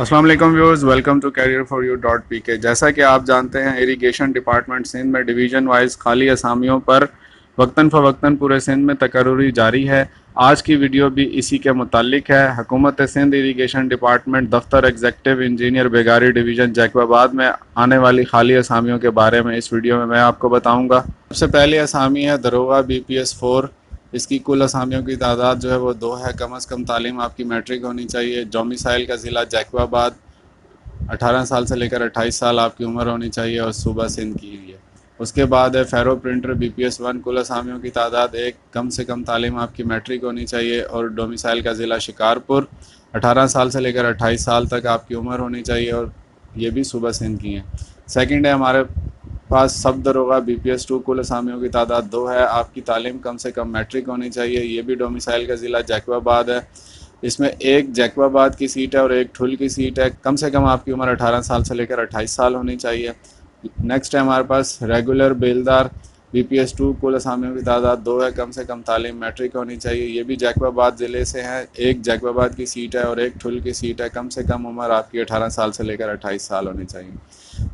السلام علیکم viewers, welcome to career4you.pk۔ جیسا کہ آپ جانتے ہیں، اریگیشن ڈپارٹمنٹ سندھ میں ڈویژن وائز خالی اسامیوں پر وقتاً فوقتاً پورے سندھ میں تقرری جاری ہے۔ آج کی ویڈیو بھی اسی کے متعلق ہے۔ حکومت سندھ اریگیشن ڈپارٹمنٹ دفتر ایگزیکٹو انجینئر بیگاری ڈویژن جیکو آباد میں آنے والی خالی اسامیوں کے بارے میں اس ویڈیو میں آپ کو بتاؤں گا۔ سب سے پہلی اسامی ہے داروغہ BPS 4۔ اس کی کل اسامیوں کی تعداد جو ہے وہ 2 ہے۔ کم از کم تعلیم آپ کی میٹرک ہونی چاہیے۔ ڈومیسائل کا ضلع جیکو آباد، 18 سال سے لے کر 28 سال آپ کی عمر ہونی چاہیے اور صوبہ سندھ کی ہوئی ہے۔ اس کے بعد ہے فیرو پرنٹر BPS 1۔ کل اسامیوں کی تعداد 1۔ کم سے کم تعلیم آپ کی میٹرک ہونی چاہیے اور ڈومیسائل کا ضلع شکارپور، 18 سال سے لے کر 28 سال تک آپ کی عمر ہونی چاہیے اور یہ بھی صوبہ سندھ کی ہیں۔ سیکنڈ ہے ہمارے پاس سب داروغہ BPS 2۔ کل اسامیوں کی تعداد 2 ہے۔ آپ کی تعلیم کم سے کم میٹرک ہونی چاہیے۔ یہ بھی ڈومیسائل کا ضلع جیکو آباد ہے۔ اس میں ایک جیکو آباد کی سیٹ ہے اور ایک ٹھل کی سیٹ ہے۔ کم سے کم آپ کی عمر 18 سال سے لے کر 28 سال ہونی چاہیے۔ نیکسٹ ہے ہمارے پاس ریگولر بیلدار BPS 2۔ کل اسامیوں کی تعداد 2 ہے۔ کم سے کم تعلیم میٹرک ہونی چاہیے۔ یہ بھی جیکو آباد ضلع سے ہیں۔ ایک جیکو آباد کی سیٹ ہے اور ایک ٹھل کی سیٹ ہے۔ کم سے کم عمر آپ کی 18 سال سے لے کر 28 سال ہونی چاہیے۔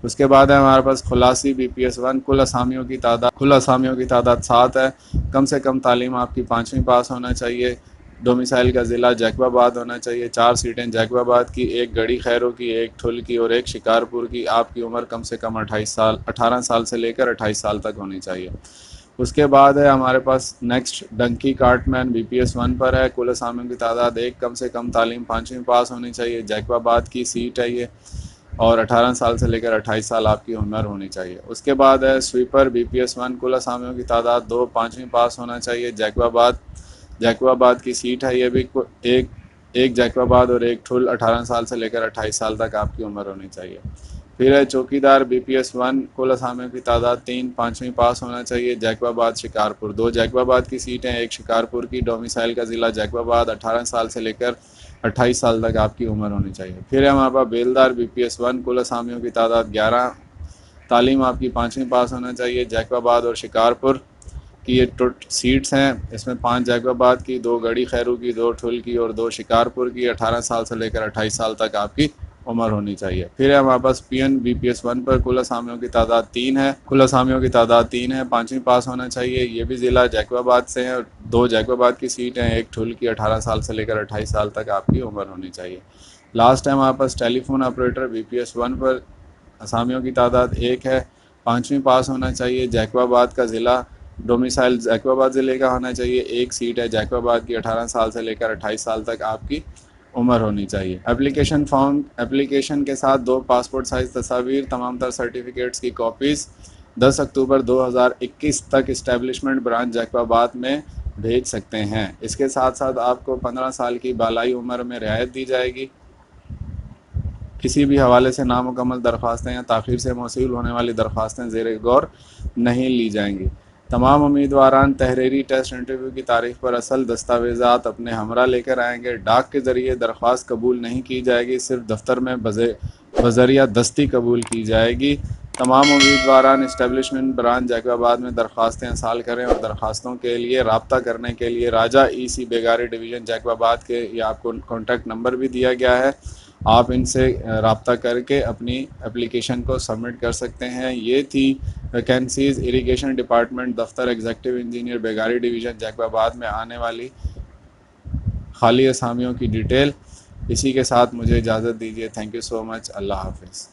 اس کے بعد ہے ہمارے پاس خلاصی BPS 1۔ کل اسامیوں کی تعداد 7 ہے۔ کم سے کم تعلیم آپ کی 5ویں پاس ہونا چاہیے۔ ڈومیسائل کا ضلع جیکو آباد ہونا چاہیے۔ 4 سیٹیں جیکو آباد کی، ایک گڑھی خیروں کی، ایک ٹھل کی اور ایک شکارپور کی۔ آپ کی عمر کم سے کم 18 سال سے لے کر 28 سال تک ہونی چاہیے۔ اس کے بعد ہے ہمارے پاس نیکسٹ ڈنکی کارٹ مین BPS 1 پر ہے۔ کل اسامیوں کی تعداد 1۔ کم سے کم تعلیم 5ویں پاس ہونی چاہیے۔ جیکو آباد کی سیٹ ہے یہ اور 18 سال سے لے کر 28 سال آپ کی عمر ہونی چاہیے۔ اس کے بعد ہے سویپر BPS 1۔ کل اسامیوں کی تعداد 2۔ 5ویں پاس ہونا چاہیے۔ جیکو آباد کی سیٹ ہے یہ بھی ایک جیکو آباد اور ایک ٹھل، 18 سال سے لے کر 28 سال تک آپ کی عمر ہونی چاہیے۔ پھر ہے چوکیدار BPS 1۔ کل اسامیوں کی تعداد 3۔ 5ویں پاس ہونا چاہیے۔ جیکو آباد شکارپور، 2 جیکو آباد کی سیٹیں، ایک شکارپور کی۔ ڈومیسائل کا ضلع جیکو آباد، 18 سال سے لے کر 28 سال تک آپ کی عمر ہونی چاہیے۔ پھر ہے ہمارے پاس بیلدار BPS 1۔ کل اسامیوں کی تعداد 11۔ تعلیم آپ کی 5ویں پاس ہونا چاہیے۔ جیکو آباد اور شکارپور کی یہ سیٹس ہیں۔ اس میں 5 جیکو آباد کی، 2 گڑھی خیرو کی، 2 ٹھل کی اور 2 شکارپور کی۔ 18 سال سے لے کر 28 سال تک آپ کی عمر ہونی چاہیے۔ پھر ہے ہمارے پاس PN BPS 1 پر۔ کل اسامیوں کی تعداد 3 ہے۔ 5ویں پاس ہونا چاہیے۔ یہ بھی ضلع جیکو آباد سے ہیں اور 2 جیکو آباد کی سیٹ ہیں، ایک ٹھل کی۔ 18 سال سے لے کر 28 سال تک آپ کی عمر ہونی چاہیے۔ لاسٹ ہے ہمارے پاس ٹیلی فون آپریٹر BPS 1 پر۔ اسامیوں کی تعداد 1 ہے۔ 5ویں پاس ہونا چاہیے۔ جیکو آباد کا ضلع ڈومیسائل جیکو آباد ضلع کا ہونا چاہیے۔ ایک سیٹ ہے جیکو آباد کی، 18 سال سے لے کر 28 سال تک آپ کی عمر ہونی چاہیے۔ اپلیکیشن فارم، اپلیکیشن کے ساتھ 2 پاسپورٹ سائز تصاویر، تمام تر سرٹیفکیٹس کی کاپیز 10 اکتوبر 2021 تک اسٹیبلشمنٹ برانچ جیکو آباد میں بھیج سکتے ہیں۔ اس کے ساتھ ساتھ آپ کو 15 سال کی بالائی عمر میں رعایت دی جائے گی۔ کسی بھی حوالے سے نامکمل درخواستیں یا تاخیر سے موصول ہونے والی درخواستیں زیر غور نہیں لی جائیں گی۔ تمام امیدواران تحریری ٹیسٹ انٹرویو کی تاریخ پر اصل دستاویزات اپنے ہمراہ لے کر آئیں گے۔ ڈاک کے ذریعے درخواست قبول نہیں کی جائے گی، صرف دفتر میں بذریعہ دستی قبول کی جائے گی۔ تمام امیدواران اسٹیبلشمنٹ برانچ جیکو آباد میں درخواستیں ارسال کریں اور درخواستوں کے لیے رابطہ کرنے کے لیے راجہ EC بیگاری ڈویژن جیکو آباد کے یہ آپ کو کانٹیکٹ نمبر بھی دیا گیا ہے، آپ ان سے رابطہ کر کے اپنی اپلیکیشن کو سبمٹ کر سکتے ہیں۔ یہ تھی ویکینسیز اریگیشن ڈپارٹمنٹ دفتر ایگزیکٹو انجینئر بیگاری ڈویژن جیکو آباد میں آنے والی خالی اسامیوں کی ڈیٹیل۔ اسی کے ساتھ مجھے اجازت دیجیے۔ تھینک یو سو مچ۔ اللہ حافظ۔